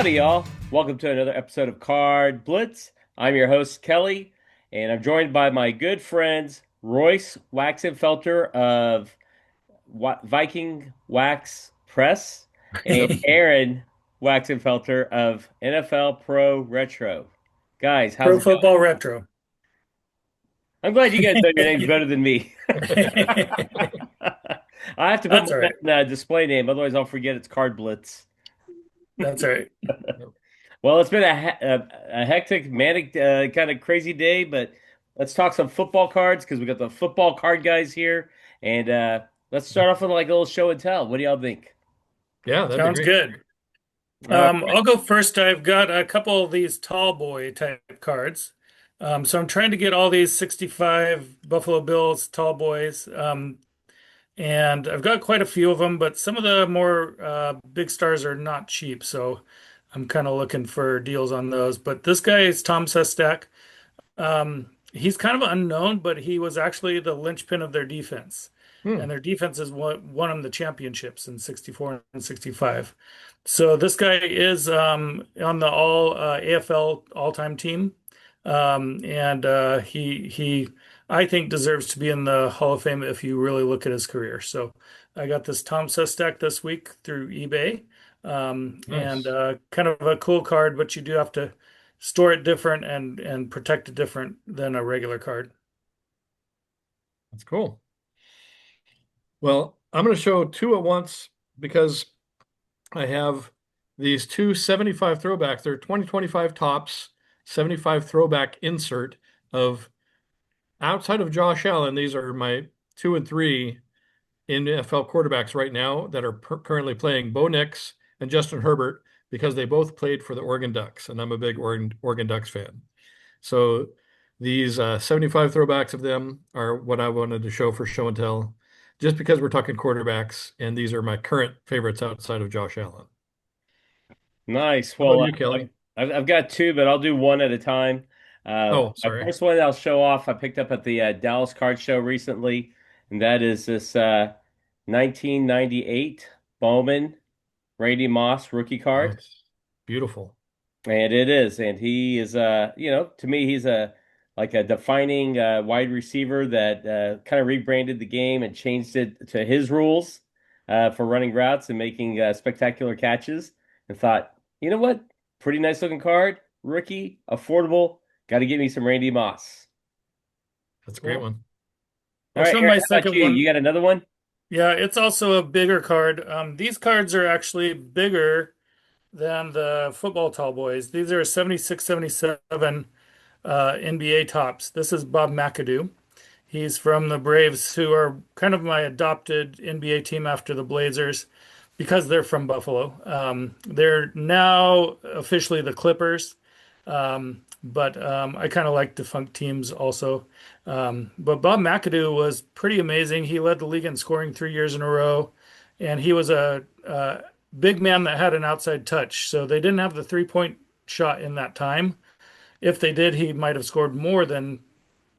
Howdy, y'all. Welcome to another episode of Card Blitz. I'm your host, Kelly, and I'm joined by my good friends, Royce Waxenfelter of Viking Wax Press and Yep. Aaron Waxenfelter of NFL Pro Retro. Guys, how's Pro it going? Football Retro. I'm glad you guys know your names better than me. I have to put That's all right. my own display name, otherwise I'll forget it's Card Blitz. That's all right. Well, it's been a hectic, manic, kind of crazy day, but let's talk some football cards because we got the football card guys here, and let's start off with like a little show and tell. What do y'all think? Yeah, that'd be Sounds great. good. Uh, I'll go first. I've got a couple of these tall boy type cards. So I'm trying to get all these 65 Buffalo Bills tall boys. And I've got quite a few of them, but some of the more big stars are not cheap. So I'm kind of looking for deals on those. But this guy is Tom Sestak. He's kind of unknown, but he was actually the linchpin of their defense. Hmm. And their defense is what won them the championships in 64 and 65. So this guy is on the all AFL all-time team. And he I think deserves to be in the Hall of Fame if you really look at his career. So I got this Tom Sestak this week through eBay. And Nice. kind of a cool card, but you do have to store it different and protect it different than a regular card. That's cool. Well, I'm going to show two at once because I have these two 75 throwbacks. They're 2025 tops, 75 throwback insert of outside of Josh Allen. These are my two and three NFL quarterbacks right now that are currently playing Bo Nix and Justin Herbert because they both played for the Oregon Ducks, and I'm a big Oregon Ducks fan. So these 75 throwbacks of them are what I wanted to show for show and tell, just because we're talking quarterbacks, and these are my current favorites outside of Josh Allen. nice. How about Well, you, Kelly? I've got two, but I'll do one at a time. Oh, My sorry. first one I'll show off. I picked up at the Dallas Card Show recently, and that is this 1998 Bowman Randy Moss rookie card. Nice. Beautiful. And it is, and he is to me he's a like a defining wide receiver that kind of rebranded the game and changed it to his rules for running routes and making spectacular catches. And thought, you know what, pretty nice looking card, rookie, affordable. Got to give me some Randy Moss. That's a great Cool. one. All I'll right, show Aaron, my how about second you? You one. got another one? Yeah, it's also a bigger card. These cards are actually bigger than the football tall boys. These are 76, 77 NBA tops. This is Bob McAdoo. He's from the Braves, who are kind of my adopted NBA team after the Blazers because they're from Buffalo. They're now officially the Clippers, but I kind of like defunct teams also. But Bob McAdoo was pretty amazing. He led the league in scoring 3 years in a row, and he was a big man that had an outside touch. So they didn't have the 3-point shot in that time. If they did, he might have scored more than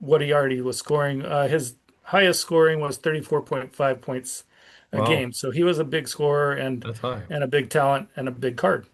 what he already was scoring. His highest scoring was 34.5 points a Wow, game. So he was a big scorer that's high. and a big talent and a big card.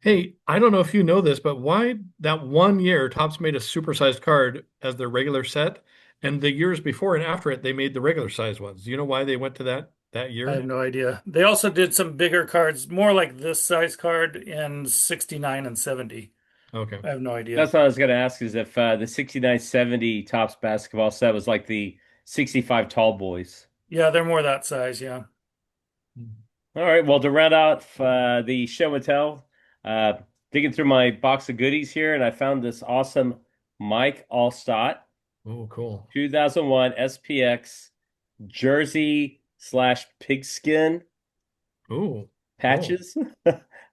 Hey, I don't know if you know this, but why that one year Topps made a supersized card as their regular set, and the years before and after it they made the regular size ones. Do you know why they went to that I have year? no idea. They also did some bigger cards, more like this size card in 69 and 70. Okay. I have no idea. That's what I was going to ask is if the 69-70 tops basketball set was like the 65 tall boys. Yeah, they're more that size. Yeah. All right. Well, to round out the show and tell, uh, digging through my box of goodies here, and I found this awesome Mike Allstott Oh, cool. 2001 SPX jersey slash pigskin Oh, cool. patches.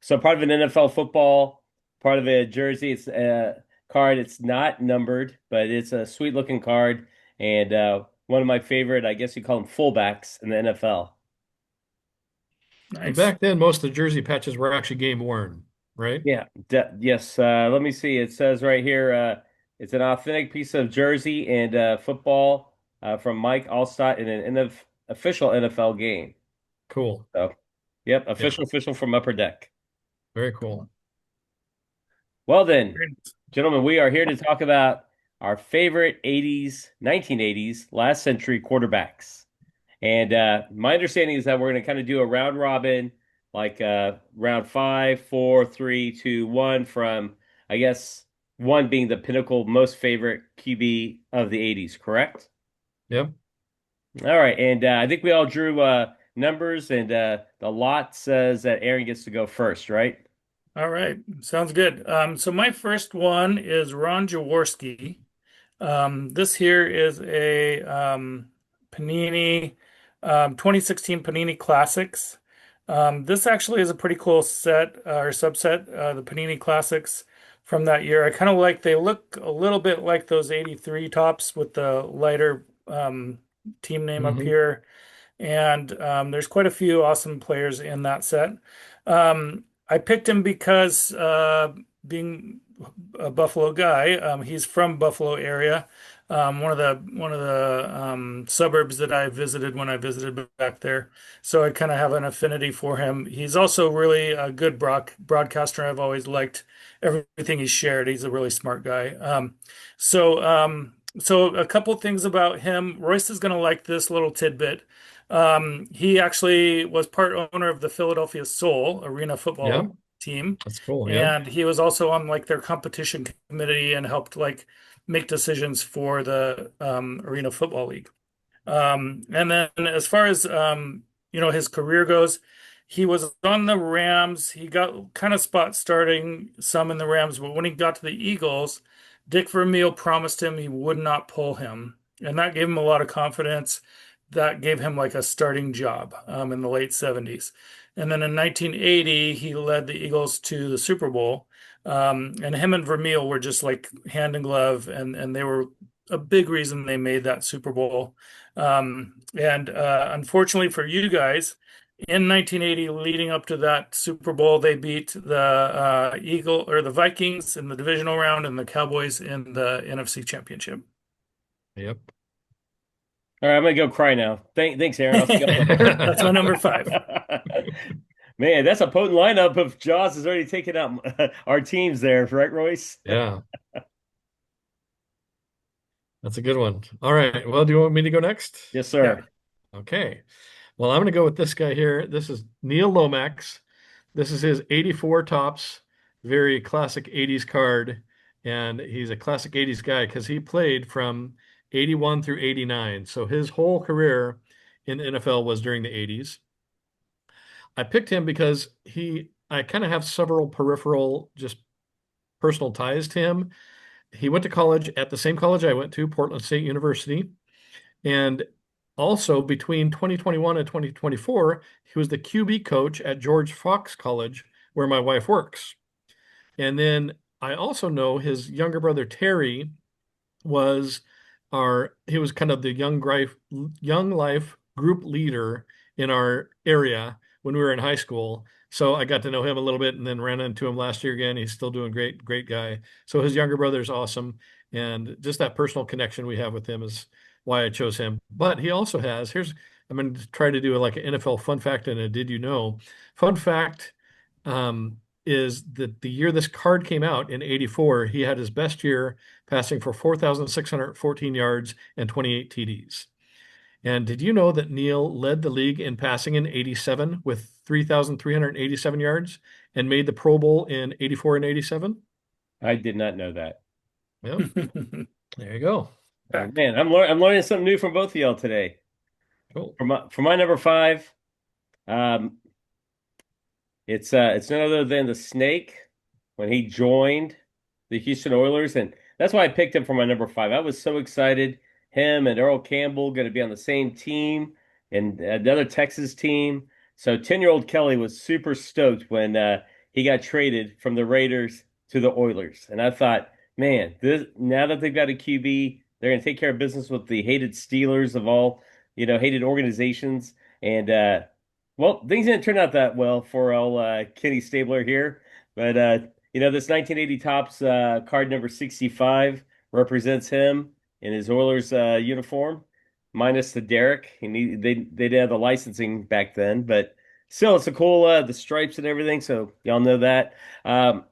So part of an NFL football, part of a jersey. It's a card. It's not numbered, but it's a sweet looking card, and one of my favorite, I guess you call them fullbacks in the NFL. And Nice. back then, most of the jersey patches were actually game worn, right? Yeah, yes. Let me see. It says right here, it's an authentic piece of jersey and football from Mike Allstott in an official NFL game. Cool. So, yep, Yeah. official from Upper Deck. Very cool. Well then, Very nice. gentlemen, we are here to talk about our favorite 80s, 1980s, last century quarterbacks. And my understanding is that we're going to kind of do a round robin, like round five, four, three, two, one, from, I guess, one being the pinnacle most favorite QB of the 80s, correct? Yep. All right. And I think we all drew numbers, and the lot says that Aaron gets to go first, right? All right, sounds good. So my first one is Ron Jaworski. This here is a Panini 2016 Panini Classics. This actually is a pretty cool set or subset, the Panini Classics from that year. I kind of like they look a little bit like those 83 tops with the lighter team name up Hmm. here. And there's quite a few awesome players in that set. I picked him because being a Buffalo guy, he's from Buffalo area, one of the suburbs that I visited when I visited back there. So I kind of have an affinity for him. He's also really a good broadcaster. I've always liked everything he's shared. He's a really smart guy. So a couple things about him. Royce is going to like this little tidbit. He actually was part owner of the Philadelphia Soul arena Yeah, football team, that's cool. Yeah. and he was also on like their competition committee and helped like make decisions for the arena football league. And then as far as his career goes, he was on the Rams. He got kind of spot starting some in the Rams, but when he got to the Eagles, Dick Vermeil promised him he would not pull him, and that gave him a lot of confidence. That gave him like a starting job in the late 70s. And then in 1980, he led the Eagles to the Super Bowl. And him and Vermeil were just like hand in glove, and they were a big reason they made that Super Bowl. And unfortunately for you guys, in 1980, leading up to that Super Bowl, they beat the the Vikings in the divisional round and the Cowboys in the NFC Championship. Yep. All right, I'm gonna go cry now. Thanks, Aaron. I'll see y'all That's my number five. later. Man, that's a potent lineup of Jaws has already taken out our teams there, right, Royce? Yeah, that's a good one. All right. Well, do you want me to go next? Yes, Yeah. sir. Okay. Well, I'm going to go with this guy here. This is Neil Lomax. This is his 84 tops, very classic 80s card. And he's a classic 80s guy because he played from 81 through 89. So his whole career in the NFL was during the 80s. I picked him because I kind of have several peripheral, just personal ties to him. He went to college at the same college I went to, Portland State University. And also between 2021 and 2024, he was the QB coach at George Fox College, where my wife works. And then I also know his younger brother Terry was he was kind of the young life group leader in our area when we were in high school. So I got to know him a little bit and then ran into him last year again. He's still doing great, great guy. So his younger brother is awesome. And just that personal connection we have with him is why I chose him. But he also I'm going to try to do like an NFL fun fact and a did you know? Fun fact is that the year this card came out in 84, he had his best year passing for 4,614 yards and 28 TDs. And did you know that Neil led the league in passing in 87 with 3,387 yards and made the Pro Bowl in 84 and 87? I did not know that. Yep. There you go. Fact. Man, I'm learning something new from both of y'all today. Cool. For my number five, um, it's none other than the Snake when he joined the Houston Oilers, and that's why I picked him for my number five. I was so excited. Him and Earl Campbell going to be on the same team and another Texas team. So 10-year-old Kelly was super stoked when he got traded from the Raiders to the Oilers. And I thought, man, this now that they've got a QB, they're going to take care of business with the hated Steelers of all, hated organizations. And well, things didn't turn out that well for old Kenny Stabler here. But this 1980 Topps card number 65 represents him in his Oilers uniform, minus the Derrick. They didn't have the licensing back then, but Still, it's a cool the stripes and everything. So y'all know that. Um,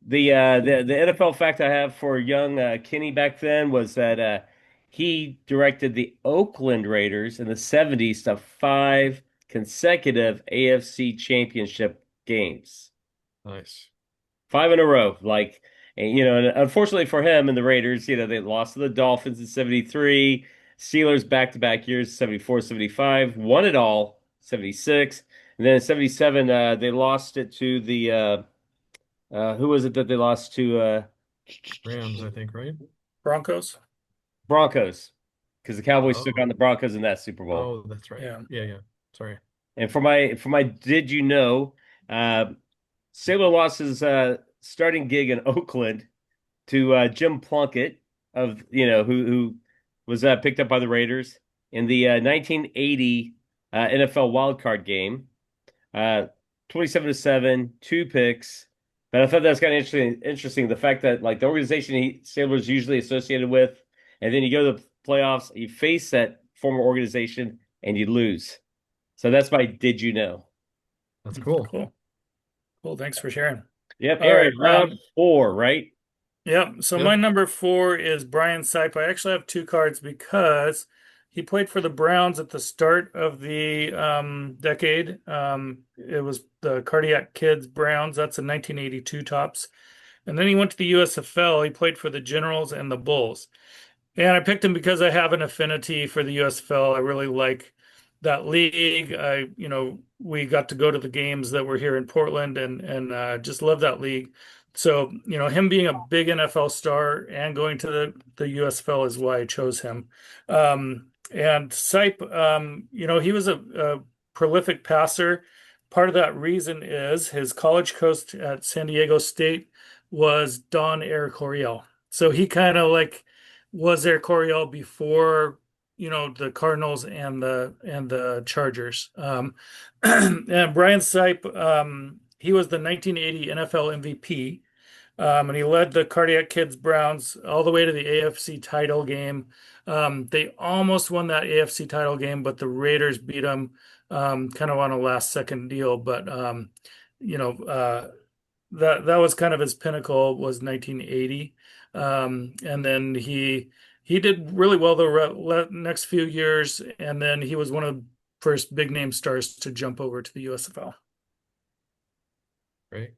the NFL fact I have for young Kenny back then was that he directed the Oakland Raiders in the 70s to five consecutive AFC championship games. Nice. Five in a row. Like, and, and unfortunately for him and the Raiders, they lost to the Dolphins in 73, Steelers back-to-back years, 74, 75, won it all, 76. And then in 77, they lost it to the who was it that they lost to? Rams, I think, right? Broncos. Broncos, because the Cowboys took on Oh, the Broncos in that Super Bowl. oh, that's right. Yeah. Yeah, yeah. Sorry. And for my did you know, uh, Sailor lost his starting gig in Oakland to Jim Plunkett of who was picked up by the Raiders in the 1980 NFL wildcard game. Uh, 27-7, two picks. But I thought that was kind of interesting. The fact that like the organization Stabler's usually associated with, and then you go to the playoffs, you face that former organization and you lose. So that's my did you know? That's cool. Cool. Cool. Thanks for sharing. Yep, All right. Aaron, round four, right? Yeah. So my Yep. number four is Brian Sipe. I actually have two cards because he played for the Browns at the start of the decade. It was the Cardiac Kids Browns. That's a 1982 tops. And then he went to the USFL. He played for the Generals and the Bulls. And I picked him because I have an affinity for the USFL. I really like that league. We got to go to the games that were here in Portland and just love that league. So, him being a big NFL star and going to the USFL is why I chose him. And Sipe, he was a prolific passer. Part of that reason is his college coach at San Diego State was Don Air Coryell. So he kind of like was there Coryell before the Cardinals and the Chargers. And Brian Sipe, he was the 1980 NFL MVP, and he led the Cardiac Kids Browns all the way to the AFC title game. They almost won that AFC title game, but the Raiders beat them kind of on a last second deal. But you know, that was kind of his pinnacle was 1980. And then he did really well the next few years, and then he was one of the first big name stars to jump over to the USFL. Great.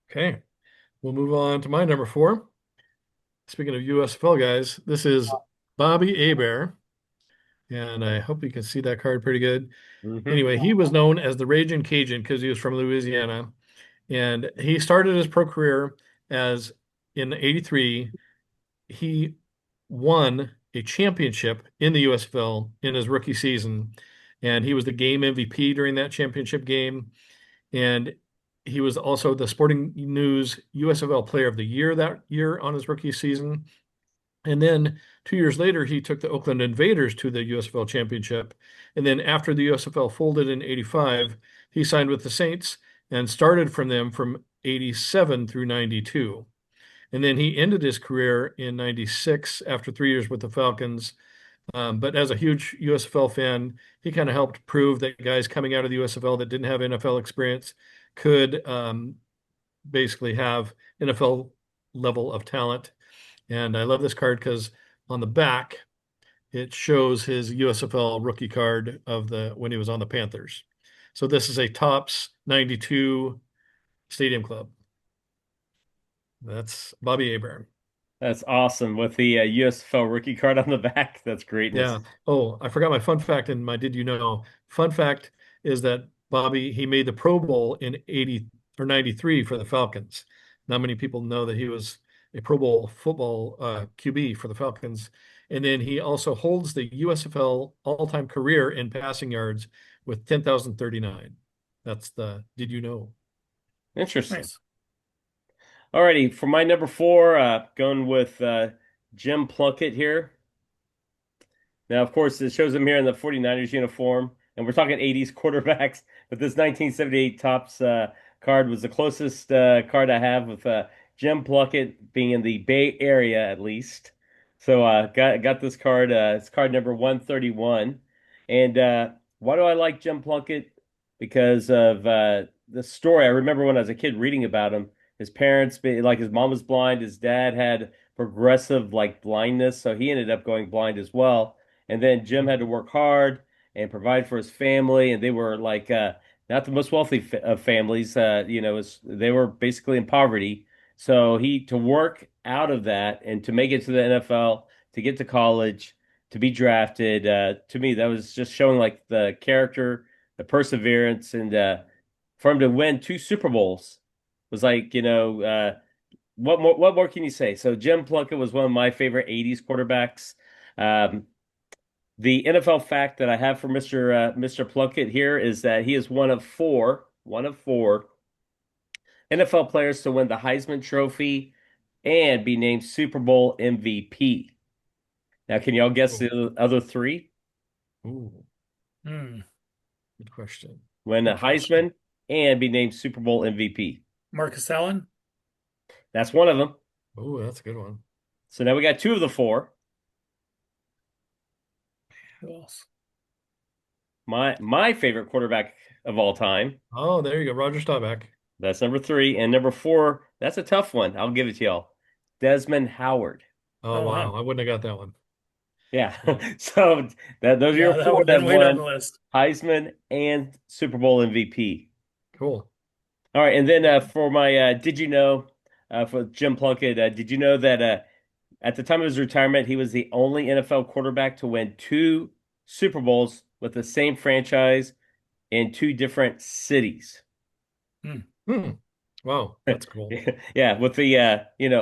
Okay. We'll move on to my number four. Speaking of USFL guys, this is Bobby Hebert, and I hope you can see that card pretty good. Hmm. Anyway, he was known as the Raging Cajun because he was from Louisiana, and he started his pro career as in '83. He won a championship in the USFL in his rookie season, and he was the game MVP during that championship game. And he was also the Sporting News USFL Player of the Year that year on his rookie season. And then 2 years later, he took the Oakland Invaders to the USFL Championship. And then after the USFL folded in '85, he signed with the Saints and started from them from '87 through '92. And then he ended his career in '96 after 3 years with the Falcons. But as a huge USFL fan, he kind of helped prove that guys coming out of the USFL that didn't have NFL experience could basically have NFL level of talent. And I love this card because on the back, it shows his USFL rookie card of the when he was on the Panthers. So this is a Topps 92 Stadium Club. That's Bobby Abraham. That's awesome with the USFL rookie card on the back. That's greatness. Yeah. Oh, I forgot my fun fact in my did you know? Fun fact is that Bobby, he made the Pro Bowl in 80 or 93 for the Falcons. Not many people know that he was a Pro Bowl football QB for the Falcons. And then he also holds the USFL all-time career in passing yards with 10,039. That's the did you know? Interesting. Nice. Alrighty, for my number four, going with Jim Plunkett here. Now, of course, it shows him here in the 49ers uniform, and we're talking 80s quarterbacks, but this 1978 Topps card was the closest card I have with Jim Plunkett being in the Bay Area at least. So got this card. It's card number 131, and Why do I like Jim Plunkett? Because of the story. I remember when I was a kid reading about him. His parents, like his mom was blind, his dad had progressive like blindness, so he ended up going blind as well. And then Jim had to work hard and provide for his family, and they were like not the most wealthy of families. They were basically in poverty. So he to work out of that and to make it to the NFL, to get to college, to be drafted. To me, that was just showing like the character, the perseverance, and for him to win two Super Bowls was like, what more can you say? So Jim Plunkett was one of my favorite '80s quarterbacks. Um, the NFL fact that I have for Mr. Plunkett here is that he is one of four NFL players to win the Heisman Trophy and be named Super Bowl MVP. Now, can y'all guess Oh, the other three? ooh, Hmm. good question. Win a Good question. Heisman and be named Super Bowl MVP. Marcus Allen. That's one of them. Oh, that's a good one. So now we got two of the four. Who else? My favorite quarterback of all time. Oh, there you go. Roger Staubach. That's number three. And number four, that's a tough one. I'll give it to y'all. Desmond Howard. Oh, Oh wow. wow. I wouldn't have got that one. Yeah. Yeah. So those are your Yeah, that four would have that been way down won the list. Heisman and Super Bowl MVP. Cool. All right. And then for my did you know for Jim Plunkett, did you know that at the time of his retirement, he was the only NFL quarterback to win two Super Bowls with the same franchise in two different cities. Hmm. Hmm. Wow, that's cool. Yeah, with the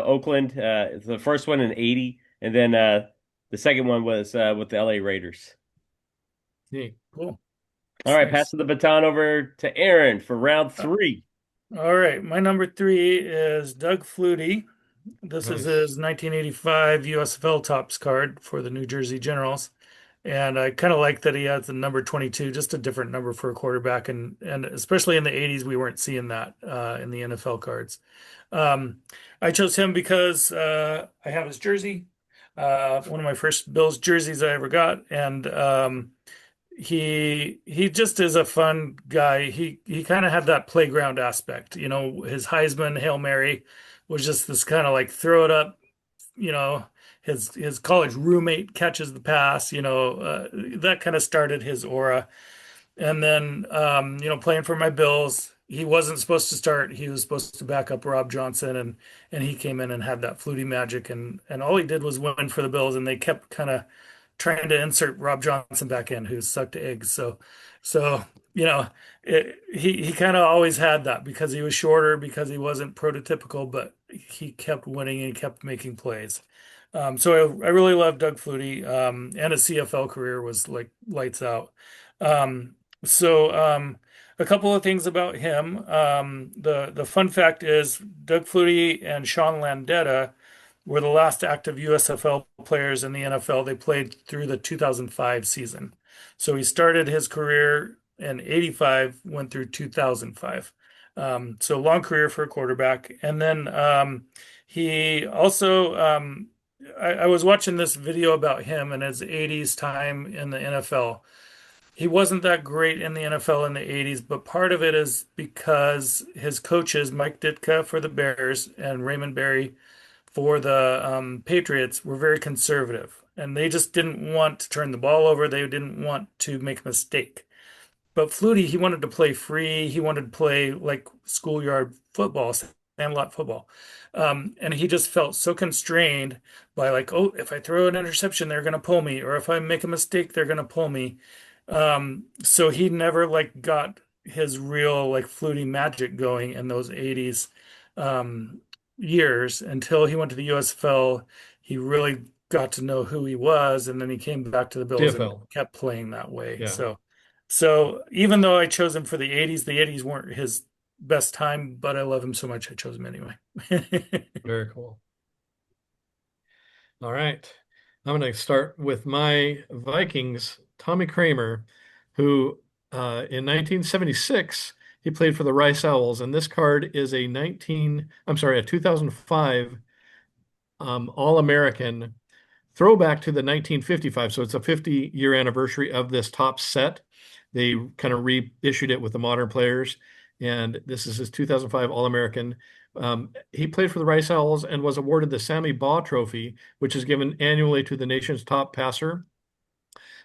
Oakland, the first one in '80, and then the second one was with the LA Raiders. Neat. Cool. All That's right, nice. passing the baton over to Aaron for round Uh, three. all right. My number three is Doug Flutie. This is Nice. his 1985 USFL Tops card for the New Jersey Generals. And I kind of like that he has the number 22, just a different number for a quarterback. And especially in the 80s, we weren't seeing that in the NFL cards. Um, I chose him because I have his jersey, one of my first Bills jerseys I ever got. And he just is a fun guy. He kind of had that playground aspect. His Heisman Hail Mary was just this kind of like throw it up, you know, his college roommate catches the pass, that kind of started his aura. And then, playing for my Bills, he wasn't supposed to start. He was supposed to back up Rob Johnson, and he came in and had that Flutie magic, and all he did was win for the Bills, and they kept kind of trying to insert Rob Johnson back in, who sucked eggs. So he kind of always had that because he was shorter, because he wasn't prototypical, but he kept winning and he kept making plays. So I really love Doug Flutie, and his CFL career was like lights out. Um, so a couple of things about him. The fun fact is Doug Flutie and Sean Landeta were the last active USFL players in the NFL. They played through the 2005 season. So he started his career in 85, went through 2005. So long career for a quarterback. And then he also, I was watching this video about him and his 80s time in the NFL. He wasn't that great in the NFL in the 80s, but part of it is because his coaches, Mike Ditka for the Bears and Raymond Berry for the Patriots, were very conservative. And they just didn't want to turn the ball over. They didn't want to make a mistake. But Flutie, he wanted to play free. He wanted to play like schoolyard football, sandlot football. And he just felt so constrained by like, oh, if I throw an interception, they're going to pull me. Or if I make a mistake, they're going to pull me. So he never like got his real like Flutie magic going in those 80s um, years until he went to the USFL. He really got to know who he was, and then he came back to the Bills and CFL. kept playing that way. Yeah. So even though I chose him for the 80s weren't his best time, but I love him so much I chose him anyway. Very cool. All right. I'm going to start with my Vikings, Tommy Kramer, who in 1976, he played for the Rice Owls. And this card is a 2005 All-American throwback to the 1955. So it's a 50-year anniversary of this top set. They kind of reissued it with the modern players, and this is his 2005 All-American. He played for the Rice Owls and was awarded the Sammy Baugh Trophy, which is given annually to the nation's top passer.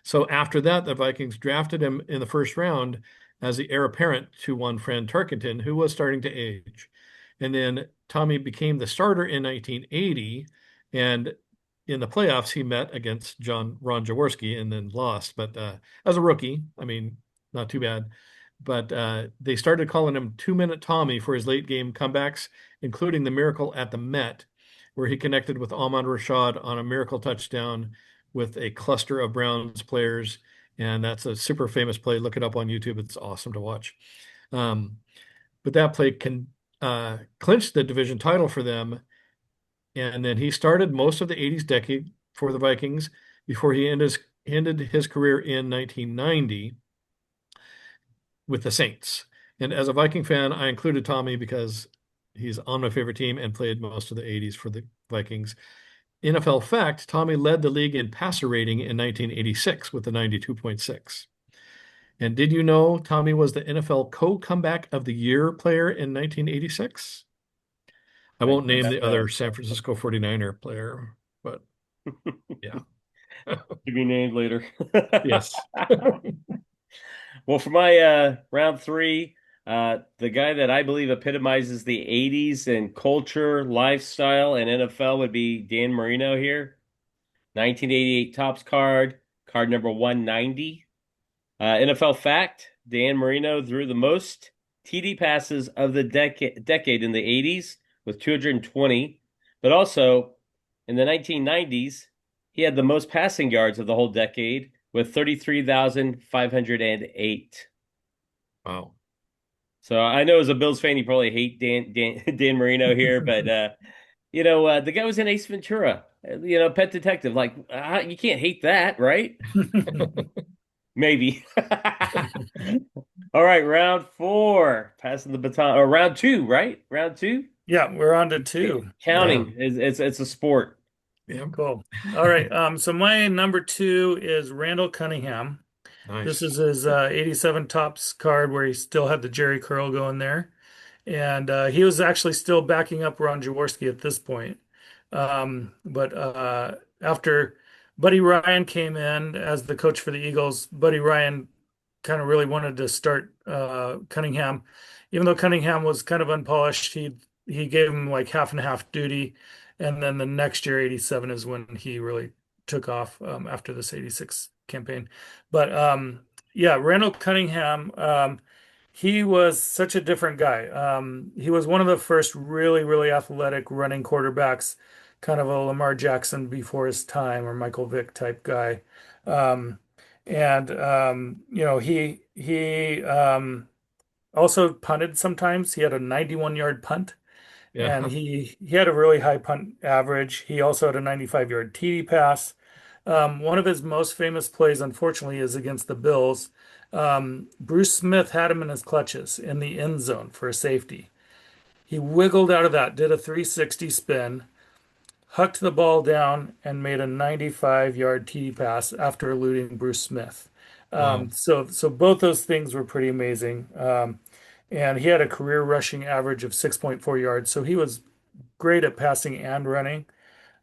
So after that, the Vikings drafted him in the first round as the heir apparent to one Fran Tarkenton, who was starting to age. And then Tommy became the starter in 1980, and in the playoffs, he met against Ron Jaworski and then lost. But as a rookie, I mean, not too bad. But they started calling him 2-Minute Tommy for his late game comebacks, including the miracle at the Met, where he connected with Ahmad Rashad on a miracle touchdown with a cluster of Browns players. And that's a super famous play. Look it up on YouTube. It's awesome to watch. But that play clinched the division title for them. And then he started most of the 80s decade for the Vikings before he ended his career in 1990 with the Saints. And as a Viking fan, I included Tommy because he's on my favorite team and played most of the 80s for the Vikings. NFL fact, Tommy led the league in passer rating in 1986 with the 92.6. And did you know Tommy was the NFL Co-Comeback of the Year player in 1986? I I won't did name not the know. other San Francisco 49er player, but yeah. To be named later. Yes. Well, for my round three, the guy that I believe epitomizes the 80s and culture, lifestyle, and NFL would be Dan Marino here. 1988 Topps card number 190. NFL fact, Dan Marino threw the most TD passes of the decade in the 80s with 220, but also in the 1990s, he had the most passing yards of the whole decade with 33,508. Wow. So I know as a Bills fan, you probably hate Dan Marino here, but the guy was in Ace Ventura, Pet Detective. Like, you can't hate that, right? Maybe. All right, round four, passing the baton, or round two, right? Round two. Yeah, we're on to two. Yeah. Counting is it's a sport. Yeah. Cool. All right. So my number two is Randall Cunningham. This Nice. is his 87 Topps card where he still had the Jerry curl going there. And he was actually still backing up Ron Jaworski at this point. But after Buddy Ryan came in as the coach for the Eagles, Buddy Ryan kind of really wanted to start Cunningham. Even though Cunningham was kind of unpolished, he gave him like half and half duty. And then the next year, 87 is when he really took off after this 86 campaign. But yeah, Randall Cunningham, he was such a different guy. He was one of the first really, really athletic running quarterbacks, kind of a Lamar Jackson before his time or Michael Vick type guy. Um, and he also punted sometimes. He had a 91-yard punt, and Yeah. he had a really high punt average. He also had a 95-yard TD pass. One of his most famous plays, unfortunately, is against the Bills. Bruce Smith had him in his clutches in the end zone for a safety. He wiggled out of that, did a 360 spin, hucked the ball down, and made a 95-yard TD pass after eluding Bruce Smith. Wow. So both those things were pretty amazing. And he had a career rushing average of 6.4 yards. So he was great at passing and running.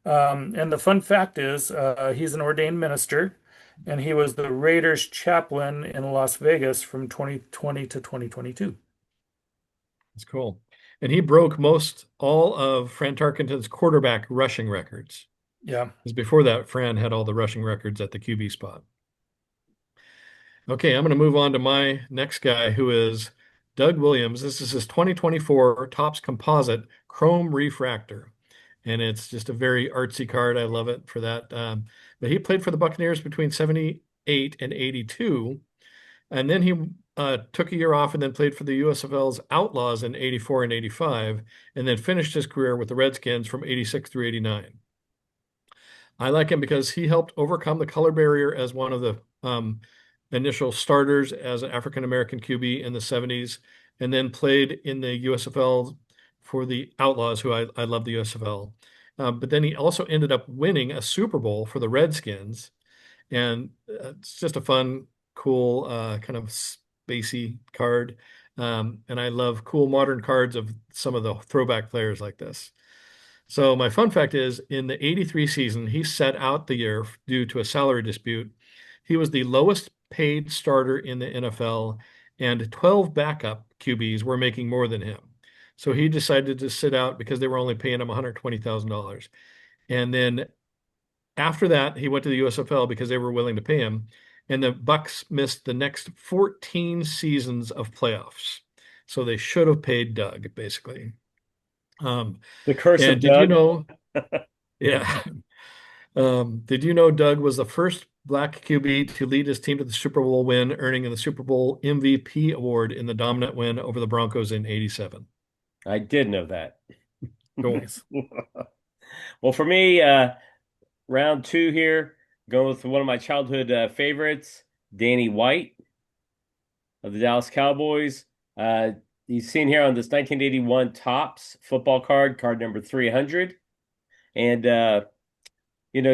And the fun fact is, he's an ordained minister, and he was the Raiders chaplain in Las Vegas from 2020 to 2022. That's cool. And he broke most all of Fran Tarkenton's quarterback rushing records. Yeah. Because before that, Fran had all the rushing records at the QB spot. Okay, I'm going to move on to my next guy, who is Doug Williams. This is his 2024 Topps Composite Chrome Refractor. And it's just a very artsy card. I love it for that. But he played for the Buccaneers between 78 and 82. And then he took a year off and then played for the USFL's Outlaws in 84 and 85, and then finished his career with the Redskins from 86 through 89. I like him because he helped overcome the color barrier as one of the initial starters as an African-American QB in the 70s, and then played in the USFL for the Outlaws, who I love the USFL. But then he also ended up winning a Super Bowl for the Redskins. And it's just a fun, cool, kind of spacey card. And I love cool modern cards of some of the throwback players like this. So my fun fact is in the 83 season, he set out the year due to a salary dispute. He was the lowest paid starter in the NFL, and 12 backup QBs were making more than him. So he decided to sit out because they were only paying him $120,000. And then after that, he went to the USFL because they were willing to pay him. And the Bucks missed the next 14 seasons of playoffs. So they should have paid Doug, basically. The curse And of did you Doug. know? Yeah. Did you know Doug was the first black QB to lead his team to the Super Bowl win, earning the Super Bowl MVP award in the dominant win over the Broncos in '87? I did know that. Cool. Nice. Well, for me, round two here, going with one of my childhood favorites, Danny White of the Dallas Cowboys. Uh, he's seen here on this 1981 Topps football card, card number 300. And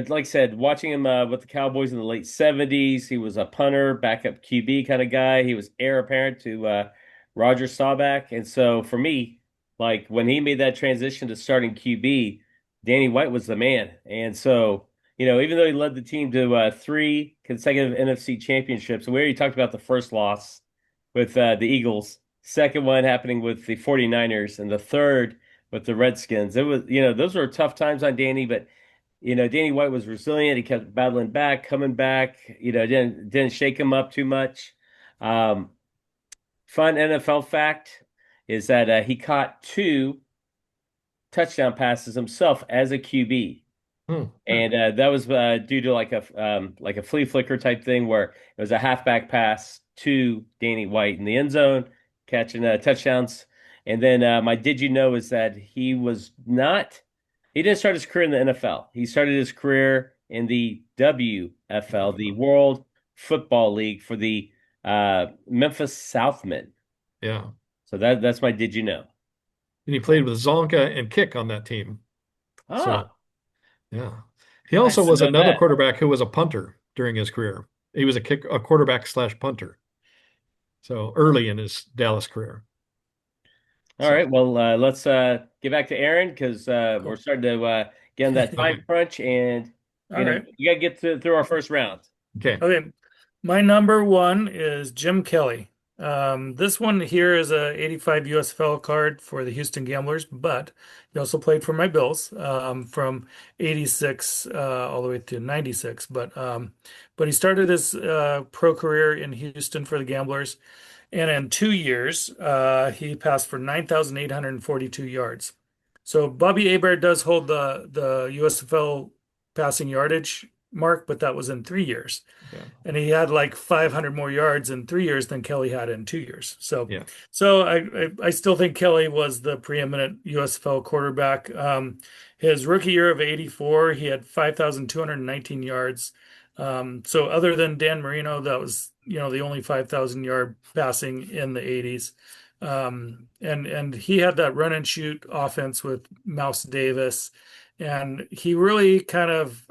like I said, watching him with the Cowboys in the late 70s, he was a punter, backup QB kind of guy. He was heir apparent to Roger Staubach. And so for me, like when he made that transition to starting QB, Danny White was the man. And so, even though he led the team to three consecutive NFC championships, and we already talked about the first loss with the Eagles, second one happening with the 49ers, and the third with the Redskins. It was, those were tough times on Danny, but Danny White was resilient. He kept battling back, coming back. Didn't shake him up too much. Um, Fun NFL fact is that he caught two touchdown passes himself as a QB, and that was due to like a flea flicker type thing where it was a halfback pass to Danny White in the end zone, catching touchdowns. And then my did you know is that he didn't start his career in the NFL. He started his career in the WFL, the World Football League for the Memphis Southmen. Yeah. So that's my did you know. And he played with Zonka and Kick on that team. Ah, So, yeah. He nice also to was know another that. quarterback who was a punter during his career. He was a quarterback slash punter. So early in his Dallas career. All So, right, well, let's get back to Aaron because we're Cool. starting to get in that time okay. crunch, and All right. you got to get through our first round. Okay. Okay. My number one is Jim Kelly. This one here is a 85 USFL card for the Houston Gamblers, but he also played for my Bills from 86 all the way to 96. But he started his pro career in Houston for the Gamblers, and in 2 years, he passed for 9,842 yards. So Bobby Hebert does hold the USFL passing yardage mark, but that was in 3 years. Yeah. And he had like 500 more yards in 3 years than Kelly had in 2 years. So, Yeah. so I still think Kelly was the preeminent USFL quarterback. His rookie year of 84, he had 5,219 yards. So other than Dan Marino, that was, the only 5,000 yard passing in the 80s. And he had that run and shoot offense with Mouse Davis. And he really kind of,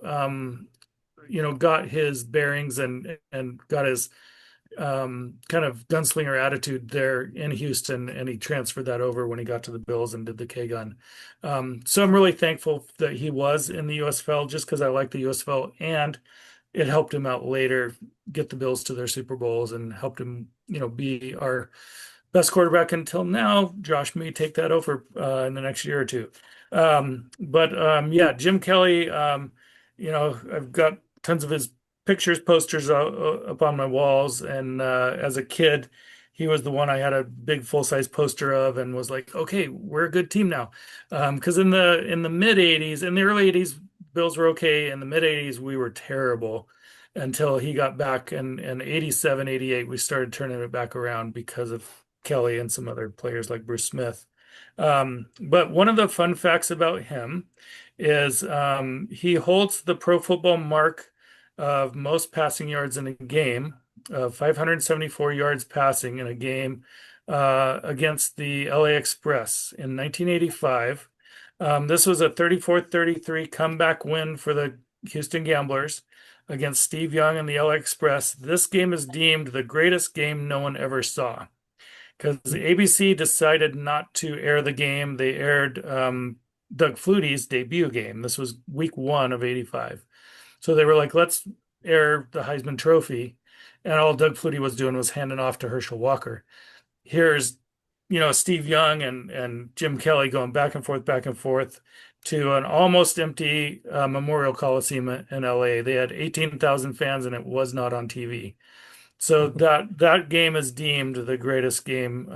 got his bearings and got his kind of gunslinger attitude there in Houston, and he transferred that over when he got to the Bills and did the K gun. So I'm really thankful that he was in the USFL just because I like the USFL, and it helped him out later get the Bills to their Super Bowls and helped him, be our best quarterback until now. Josh may take that over in the next year or two. But Jim Kelly, I've got tons of his pictures, posters up on my walls. And as a kid, he was the one I had a big full size poster of, and was like, okay, we're a good team now. Because in the mid '80s, in the early '80s, Bills were okay. In the mid '80s, we were terrible until he got back. And in '87, '88, we started turning it back around because of Kelly and some other players like Bruce Smith. But one of the fun facts about him is he holds the pro football mark of most passing yards in a game, 574 yards passing in a game against the LA Express in 1985. This was a 34-33 comeback win for the Houston Gamblers against Steve Young and the LA Express. This game is deemed the greatest game no one ever saw because the ABC decided not to air the game. They aired Doug Flutie's debut game. This was week 1 of '85. So they were like, let's air the Heisman Trophy. And all Doug Flutie was doing was handing off to Herschel Walker. Here's, Steve Young and Jim Kelly going back and forth to an almost empty Memorial Coliseum in LA. They had 18,000 fans and it was not on TV. So that game is deemed the greatest game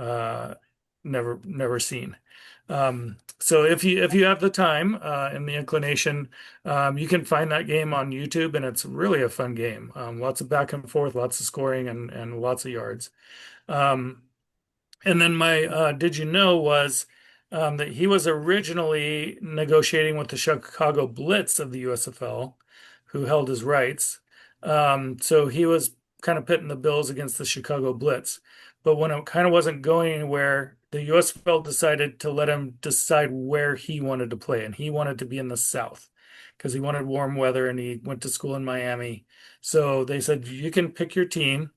never seen. So if you have the time and the inclination, you can find that game on YouTube, and it's really a fun game. Lots of back and forth, lots of scoring, and lots of yards. Um, and then my did you know was that he was originally negotiating with the Chicago Blitz of the USFL, who held his rights. So he was kind of pitting the Bills against the Chicago Blitz. But when it kind of wasn't going anywhere, the USFL decided to let him decide where he wanted to play, and he wanted to be in the South because he wanted warm weather and he went to school in Miami. So they said, you can pick your team.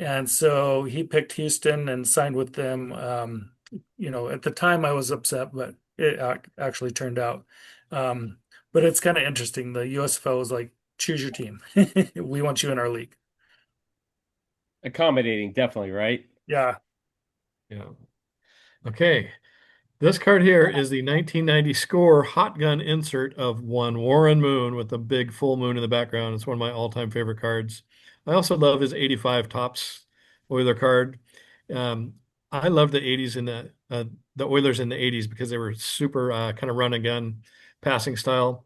And so he picked Houston and signed with them. At the time I was upset, but it actually turned out. But it's kind of interesting. The USFL was like, choose your team. We want you in our league. Accommodating, definitely, right? Yeah. Yeah. Okay. This card here is the 1990 score hot gun insert of one Warren Moon with the big full moon in the background. It's one of my all-time favorite cards. I also love his 85 tops Oiler card. Um, I love the 80s and the Oilers in the 80s because they were super kind of run and gun passing style.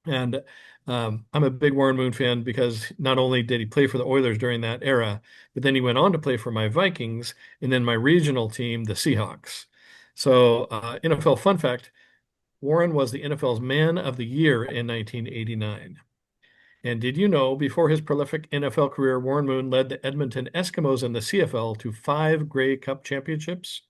And I'm a big Warren Moon fan because not only did he play for the Oilers during that era, but then he went on to play for my Vikings and then my regional team, the Seahawks. So, NFL fun fact, Warren was the NFL's Man of the Year in 1989. And did you know, before his prolific NFL career, Warren Moon led the Edmonton Eskimos in the CFL to 5 Grey Cup championships?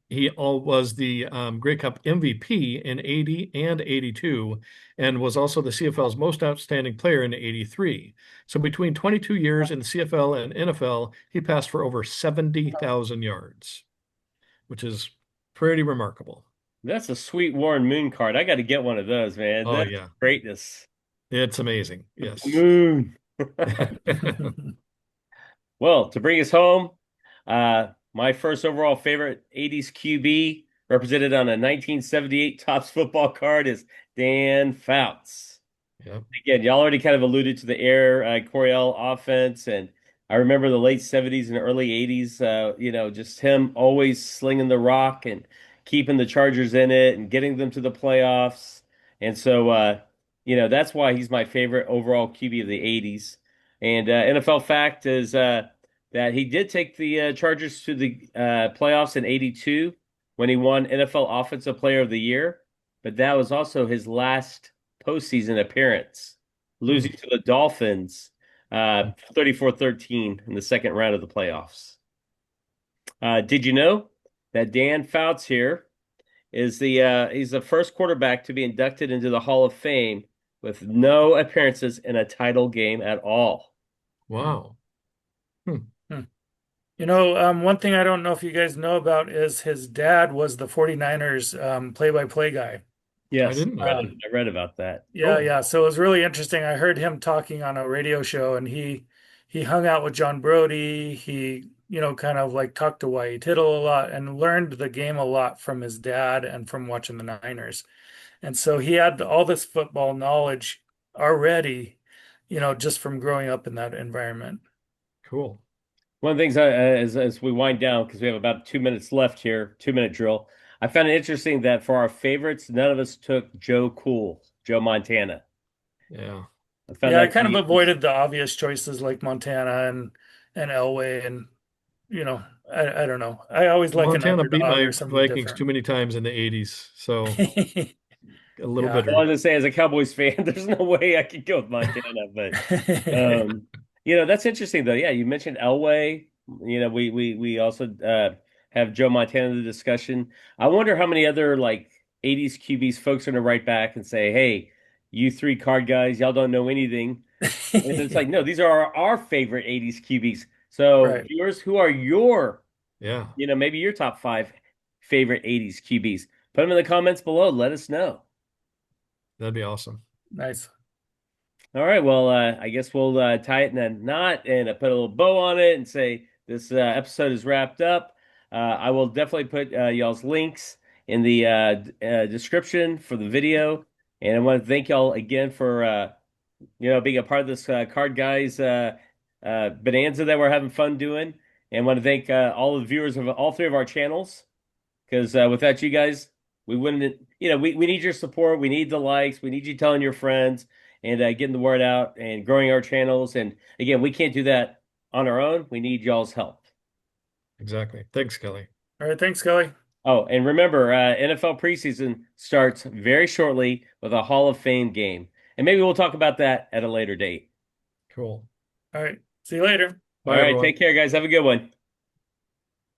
He was the Grey Cup MVP in 80 and 82, and was also the CFL's most outstanding player in 83. So between 22 years in the CFL and NFL, he passed for over 70,000 yards, which is pretty remarkable. That's a sweet Warren Moon card. I got to get one of those, man. Oh, That's yeah. greatness. It's amazing. Yes. Moon. Well, to bring us home, my first overall favorite 80s QB represented on a 1978 Topps football card is Dan Fouts. Yep. Again, y'all already kind of alluded to the Air Coryell offense, and I remember the late 70s and early 80s, just him always slinging the rock and keeping the Chargers in it and getting them to the playoffs. And so, that's why he's my favorite overall QB of the 80s. And NFL fact is that he did take the Chargers to the playoffs in '82 when he won NFL Offensive Player of the Year. But that was also his last postseason appearance, losing to the Dolphins 34-13 in the second round of the playoffs. Did you know that Dan Fouts here is he's the first quarterback to be inducted into the Hall of Fame with no appearances in a title game at all? Wow. One thing I don't know if you guys know about is his dad was the 49ers play-by-play guy. I didn't know. I read about that. Yeah, yeah. So it was really interesting. I heard him talking on a radio show, and he hung out with John Brody. He, kind of like talked to Wyatt Tittle a lot and learned the game a lot from his dad and from watching the Niners. And so he had all this football knowledge already, just from growing up in that environment. Cool. One of the things as we wind down, because we have about 2 minutes left here, 2-minute drill, I found it interesting that for our favorites, none of us took Joe Montana. Yeah. I kind of avoided the obvious choices like Montana and Elway, and I don't know. I always like Montana an beat underdog my or something Vikings different. too many times in the 80s, so a little Yeah. bitter. I wanted to say, as a Cowboys fan, there's no way I could go with Montana, but that's interesting though. Yeah, you mentioned Elway. We also have Joe Montana in the discussion. I wonder how many other like 80s QBs folks are going to write back and say, hey, you three card guys, y'all don't know anything. And it's like, no, these are our favorite 80s QBs. So Right. viewers, who are your, Yeah, maybe your top five favorite 80s QBs? Put them in the comments below. Let us know. that'd be awesome. Nice. All right. Well, I guess we'll tie it in a knot and put a little bow on it and say this episode is wrapped up. I will definitely put y'all's links in the description for the video. And I want to thank y'all again for being a part of this Card Guys bonanza that we're having fun doing. And want to thank all the viewers of all three of our channels because without you guys, we wouldn't, we need your support. We need the likes. We need you telling your friends and getting the word out and growing our channels. And again, we can't do that on our own. We need y'all's help. Exactly. Thanks, Kelly. All right. Thanks, Kelly. Oh, and remember, NFL preseason starts very shortly with a Hall of Fame game. And maybe we'll talk about that at a later date. Cool. All right. See you later. All Bye, right, everyone. take care, guys. Have a good one.